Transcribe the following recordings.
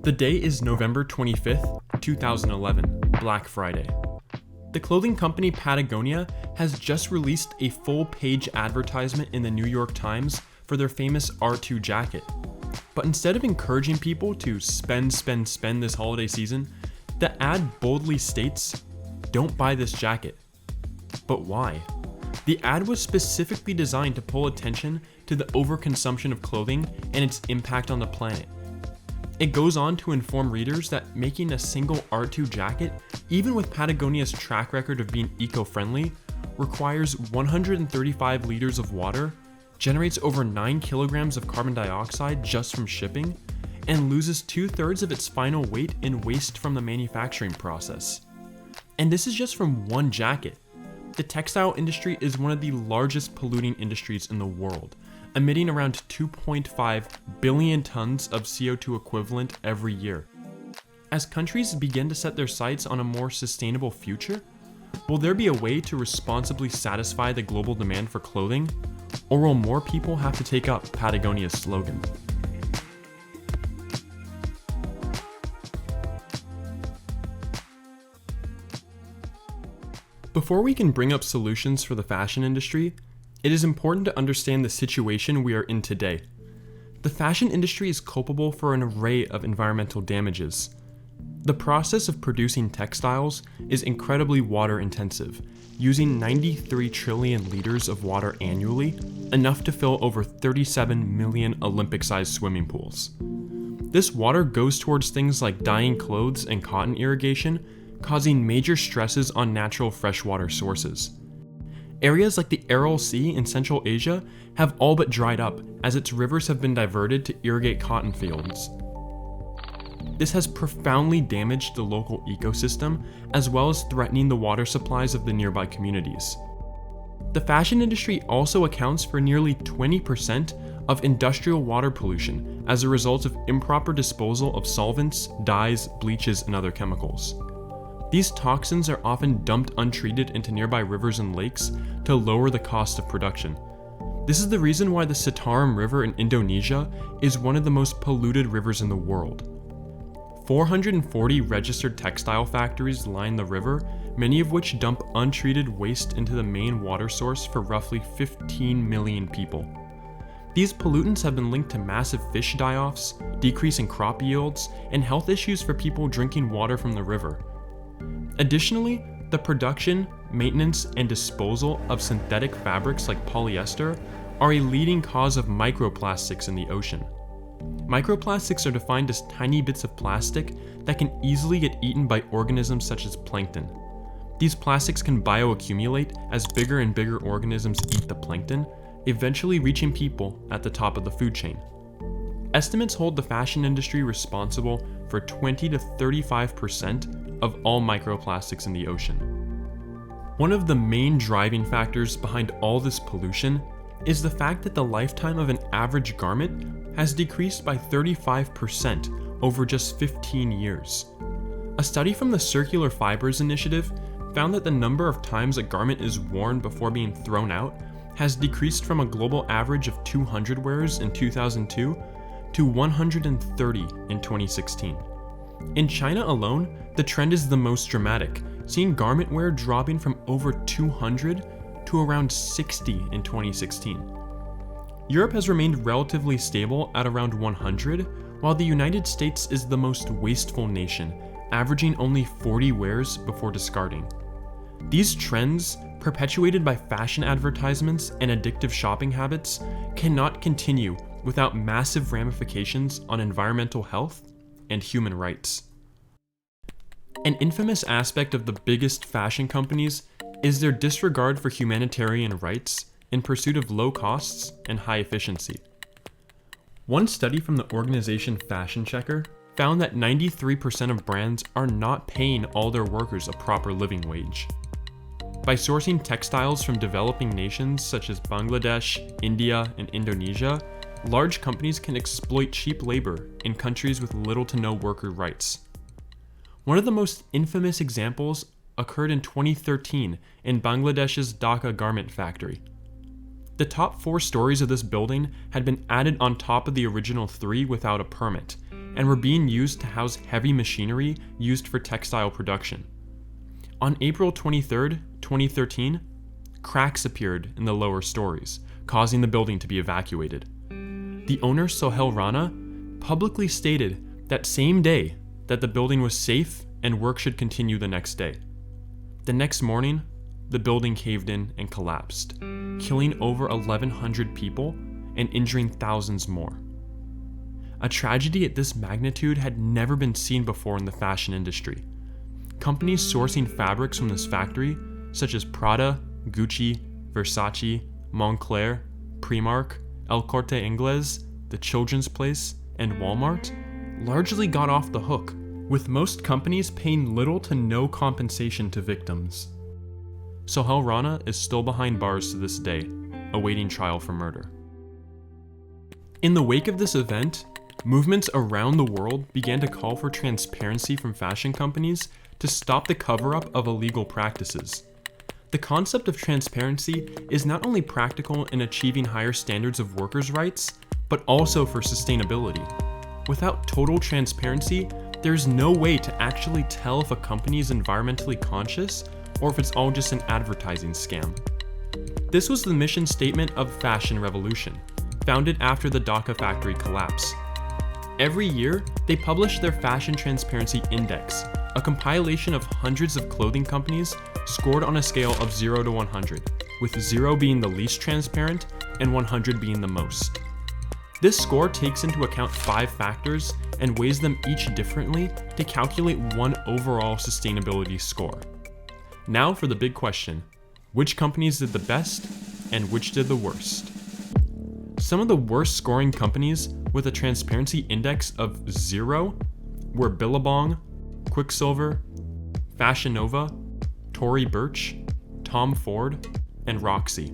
The day is November 25th, 2011, Black Friday. The clothing company Patagonia has just released a full-page advertisement in the New York Times for their famous R2 jacket. But instead of encouraging people to spend this holiday season, the ad boldly states, "Don't buy this jacket." But why? The ad was specifically designed to pull attention to the overconsumption of clothing and its impact on the planet. It goes on to inform readers that making a single R2 jacket, even with Patagonia's track record of being eco-friendly, requires 135 liters of water, generates over 9 kilograms of carbon dioxide just from shipping, and loses 2/3 of its final weight in waste from the manufacturing process. And this is just from one jacket. The textile industry is one of the largest polluting industries in the world, emitting around 2.5 billion tons of CO2 equivalent every year. As countries begin to set their sights on a more sustainable future, will there be a way to responsibly satisfy the global demand for clothing, or will more people have to take up Patagonia's slogan? Before we can bring up solutions for the fashion industry, it is important to understand the situation we are in today. The fashion industry is culpable for an array of environmental damages. The process of producing textiles is incredibly water intensive, using 93 trillion liters of water annually, enough to fill over 37 million Olympic-sized swimming pools. This water goes towards things like dyeing clothes and cotton irrigation, causing major stresses on natural freshwater sources. Areas like the Aral Sea in Central Asia have all but dried up as its rivers have been diverted to irrigate cotton fields. This has profoundly damaged the local ecosystem, as well as threatening the water supplies of the nearby communities. The fashion industry also accounts for nearly 20% of industrial water pollution as a result of improper disposal of solvents, dyes, bleaches, and other chemicals. These toxins are often dumped untreated into nearby rivers and lakes to lower the cost of production. This is the reason why the Citarum River in Indonesia is one of the most polluted rivers in the world. 440 registered textile factories line the river, many of which dump untreated waste into the main water source for roughly 15 million people. These pollutants have been linked to massive fish die-offs, decrease in crop yields, and health issues for people drinking water from the river. Additionally, the production, maintenance, and disposal of synthetic fabrics like polyester are a leading cause of microplastics in the ocean. Microplastics are defined as tiny bits of plastic that can easily get eaten by organisms such as plankton. These plastics can bioaccumulate as bigger and bigger organisms eat the plankton, eventually reaching people at the top of the food chain. Estimates hold the fashion industry responsible for 20 to 35% of all microplastics in the ocean. One of the main driving factors behind all this pollution is the fact that the lifetime of an average garment has decreased by 35% over just 15 years. A study from the Circular Fibers Initiative found that the number of times a garment is worn before being thrown out has decreased from a global average of 200 wears in 2002 to 130 in 2016. In China alone, the trend is the most dramatic, seeing garment wear dropping from over 200 to around 60 in 2016. Europe has remained relatively stable at around 100, while the United States is the most wasteful nation, averaging only 40 wears before discarding. These trends, perpetuated by fashion advertisements and addictive shopping habits, cannot continue without massive ramifications on environmental health and human rights. An infamous aspect of the biggest fashion companies is their disregard for humanitarian rights in pursuit of low costs and high efficiency. One study from the organization Fashion Checker found that 93% of brands are not paying all their workers a proper living wage. By sourcing textiles from developing nations such as Bangladesh, India, and Indonesia, large companies can exploit cheap labor in countries with little to no worker rights. One of the most infamous examples occurred in 2013 in Bangladesh's Dhaka garment factory. The top 4 stories of this building had been added on top of the original 3 without a permit, and were being used to house heavy machinery used for textile production. On April 23, 2013, cracks appeared in the lower stories, causing the building to be evacuated. The owner, Sohail Rana, publicly stated that same day that the building was safe and work should continue the next day. The next morning, the building caved in and collapsed, killing over 1,100 people and injuring thousands more. A tragedy at this magnitude had never been seen before in the fashion industry. Companies sourcing fabrics from this factory, such as Prada, Gucci, Versace, Moncler, Primark, El Corte Inglés, The Children's Place, and Walmart, largely got off the hook, with most companies paying little to no compensation to victims. Sohail Rana is still behind bars to this day, awaiting trial for murder. In the wake of this event, movements around the world began to call for transparency from fashion companies to stop the cover-up of illegal practices. The concept of transparency is not only practical in achieving higher standards of workers' rights, but also for sustainability. Without total transparency, there's no way to actually tell if a company is environmentally conscious or if it's all just an advertising scam. This was the mission statement of Fashion Revolution, founded after the Dhaka factory collapse. Every year, they publish their Fashion Transparency Index, a compilation of hundreds of clothing companies scored on a scale of 0 to 100, with 0 being the least transparent and 100 being the most. This score takes into account 5 factors and weighs them each differently to calculate one overall sustainability score. Now for the big question: which companies did the best and which did the worst? Some of the worst scoring companies with a transparency index of 0 were Billabong, Quiksilver, Fashion Nova, Tory Burch, Tom Ford, and Roxy.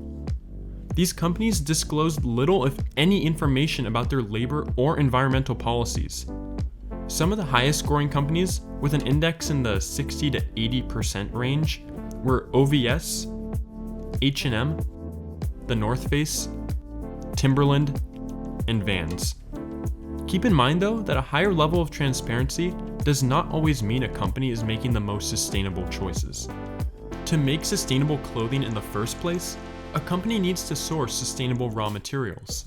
These companies disclosed little, if any, information about their labor or environmental policies. Some of the highest scoring companies with an index in the 60 to 80% range were OVS, H&M, The North Face, Timberland, and Vans. Keep in mind though that a higher level of transparency does not always mean a company is making the most sustainable choices. To make sustainable clothing in the first place, a company needs to source sustainable raw materials.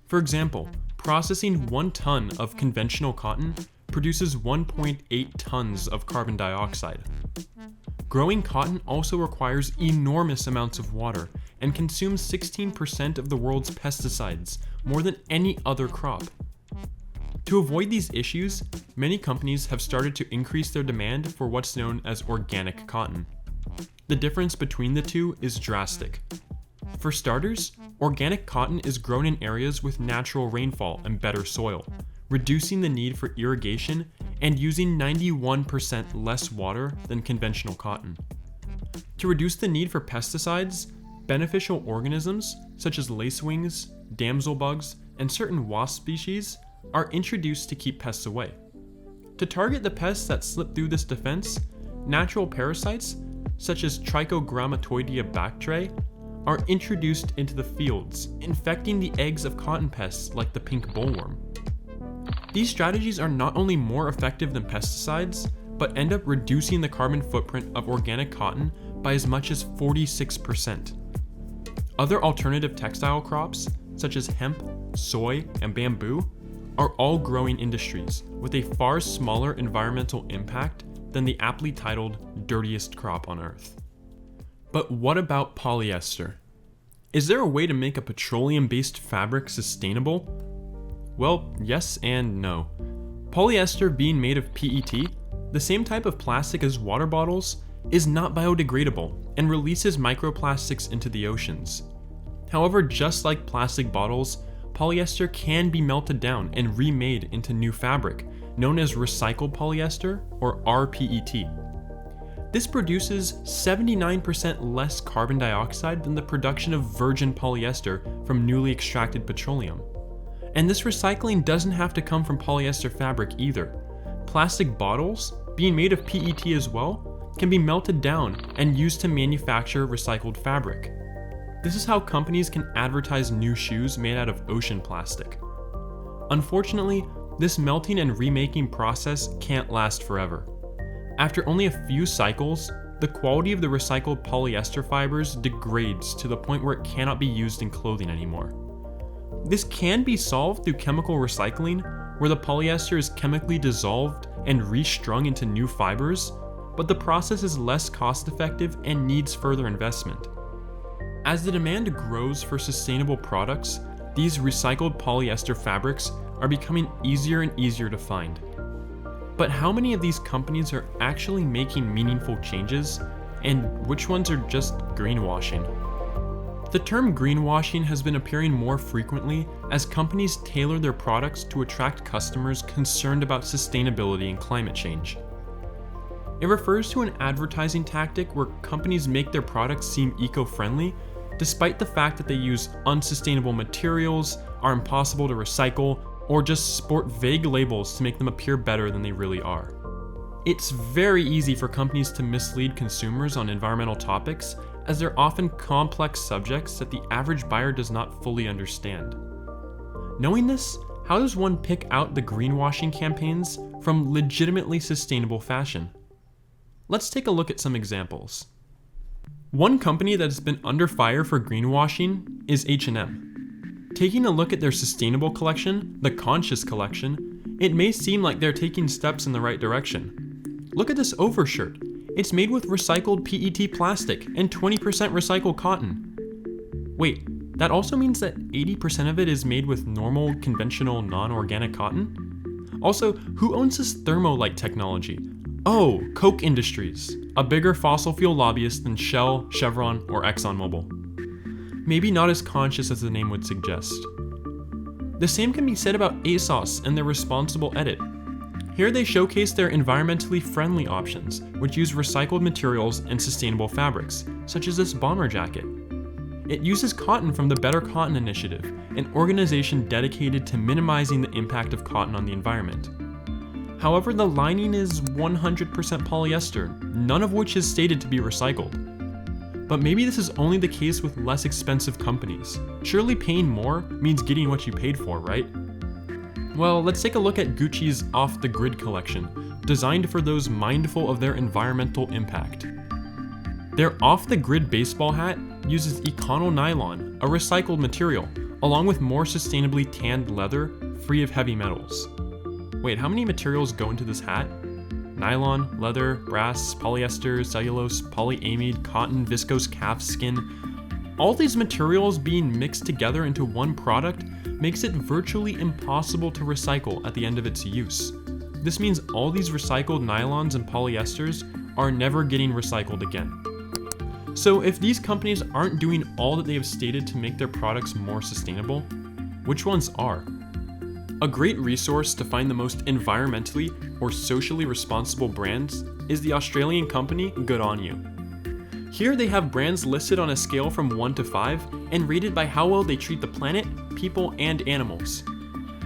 For example, processing 1 ton of conventional cotton produces 1.8 tons of carbon dioxide. Growing cotton also requires enormous amounts of water and consumes 16% of the world's pesticides, more than any other crop. To avoid these issues, many companies have started to increase their demand for what's known as organic cotton. The difference between the two is drastic. For starters, organic cotton is grown in areas with natural rainfall and better soil, reducing the need for irrigation and using 91% less water than conventional cotton. To reduce the need for pesticides, beneficial organisms such as lacewings, damselbugs, and certain wasp species are introduced to keep pests away. To target the pests that slip through this defense, natural parasites such as Trichogrammatoidea bacteria are introduced into the fields, infecting the eggs of cotton pests like the pink bollworm. These strategies are not only more effective than pesticides, but end up reducing the carbon footprint of organic cotton by as much as 46%. Other alternative textile crops, such as hemp, soy, and bamboo, are all growing industries with a far smaller environmental impact than the aptly titled dirtiest crop on Earth. But what about polyester? Is there a way to make a petroleum-based fabric sustainable? Well, yes and no. Polyester, being made of PET, the same type of plastic as water bottles, is not biodegradable and releases microplastics into the oceans. However, just like plastic bottles, polyester can be melted down and remade into new fabric, known as recycled polyester or rPET. This produces 79% less carbon dioxide than the production of virgin polyester from newly extracted petroleum. And this recycling doesn't have to come from polyester fabric either. Plastic bottles, being made of PET as well, can be melted down and used to manufacture recycled fabric. This is how companies can advertise new shoes made out of ocean plastic. Unfortunately, This melting and remaking process can't last forever. After only a few cycles, the quality of the recycled polyester fibers degrades to the point where it cannot be used in clothing anymore. This can be solved through chemical recycling, where the polyester is chemically dissolved and restrung into new fibers, but the process is less cost-effective and needs further investment. As the demand grows for sustainable products, these recycled polyester fabrics are becoming easier and easier to find. But how many of these companies are actually making meaningful changes, and which ones are just greenwashing? The term greenwashing has been appearing more frequently as companies tailor their products to attract customers concerned about sustainability and climate change. It refers to an advertising tactic where companies make their products seem eco-friendly, despite the fact that they use unsustainable materials, are impossible to recycle, or just sport vague labels to make them appear better than they really are. It's very easy for companies to mislead consumers on environmental topics, as they're often complex subjects that the average buyer does not fully understand. Knowing this, how does one pick out the greenwashing campaigns from legitimately sustainable fashion? Let's take a look at some examples. One company that has been under fire for greenwashing is H&M. Taking a look at their sustainable collection, the Conscious collection, it may seem like they're taking steps in the right direction. Look at this overshirt. It's made with recycled PET plastic and 20% recycled cotton. Wait, that also means that 80% of it is made with normal, conventional, non-organic cotton? Also, who owns this thermolite technology? Oh, Koch Industries, a bigger fossil fuel lobbyist than Shell, Chevron, or ExxonMobil. Maybe not as conscious as the name would suggest. The same can be said about ASOS and their responsible edit. Here they showcase their environmentally friendly options, which use recycled materials and sustainable fabrics, such as this bomber jacket. It uses cotton from the Better Cotton Initiative, an organization dedicated to minimizing the impact of cotton on the environment. However, the lining is 100% polyester, none of which is stated to be recycled. But maybe this is only the case with less expensive companies. Surely paying more means getting what you paid for, right? Well, let's take a look at Gucci's Off the Grid collection, designed for those mindful of their environmental impact. Their Off the Grid baseball hat uses Econo nylon, a recycled material, along with more sustainably tanned leather, free of heavy metals. Wait, how many materials go into this hat? Nylon, leather, brass, polyester, cellulose, polyamide, cotton, viscose calf skin. All these materials being mixed together into one product makes it virtually impossible to recycle at the end of its use. This means all these recycled nylons and polyesters are never getting recycled again. So if these companies aren't doing all that they have stated to make their products more sustainable, which ones are? A great resource to find the most environmentally or socially responsible brands is the Australian company Good On You. Here they have brands listed on a scale from 1 to 5 and rated by how well they treat the planet, people, and animals.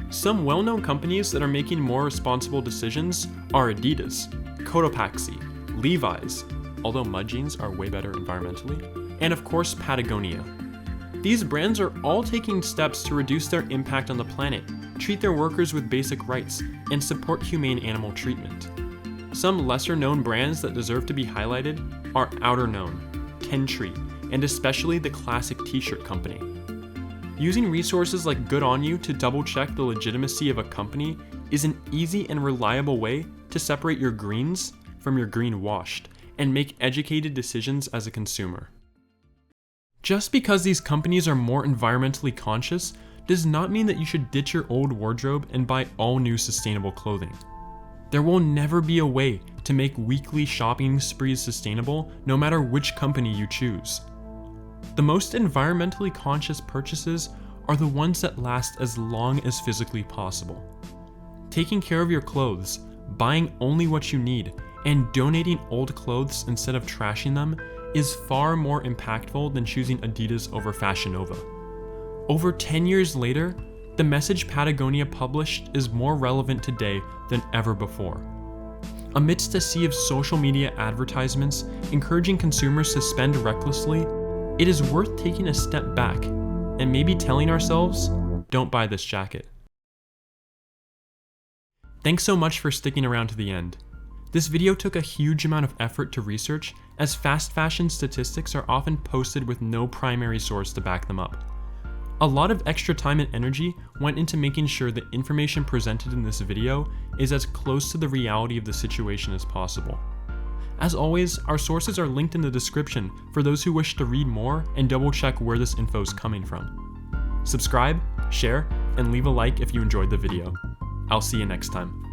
Some well-known companies that are making more responsible decisions are Adidas, Cotopaxi, Levi's, although mud jeans are way better environmentally, and of course Patagonia. These brands are all taking steps to reduce their impact on the planet, treat their workers with basic rights, and support humane animal treatment. Some lesser-known brands that deserve to be highlighted are Outer Known, Ten Tree, and especially the Classic T-shirt company. Using resources like Good On You to double-check the legitimacy of a company is an easy and reliable way to separate your greens from your greenwashed and make educated decisions as a consumer. Just because these companies are more environmentally conscious does not mean that you should ditch your old wardrobe and buy all new sustainable clothing. There will never be a way to make weekly shopping sprees sustainable, no matter which company you choose. The most environmentally conscious purchases are the ones that last as long as physically possible. Taking care of your clothes, buying only what you need, and donating old clothes instead of trashing them is far more impactful than choosing Adidas over Fashion Nova. Over 10 years later, the message Patagonia published is more relevant today than ever before. Amidst a sea of social media advertisements encouraging consumers to spend recklessly, it is worth taking a step back and maybe telling ourselves, don't buy this jacket. Thanks so much for sticking around to the end. This video took a huge amount of effort to research, as fast fashion statistics are often posted with no primary source to back them up. A lot of extra time and energy went into making sure the information presented in this video is as close to the reality of the situation as possible. As always, our sources are linked in the description for those who wish to read more and double check where this info is coming from. Subscribe, share, and leave a like if you enjoyed the video. I'll see you next time.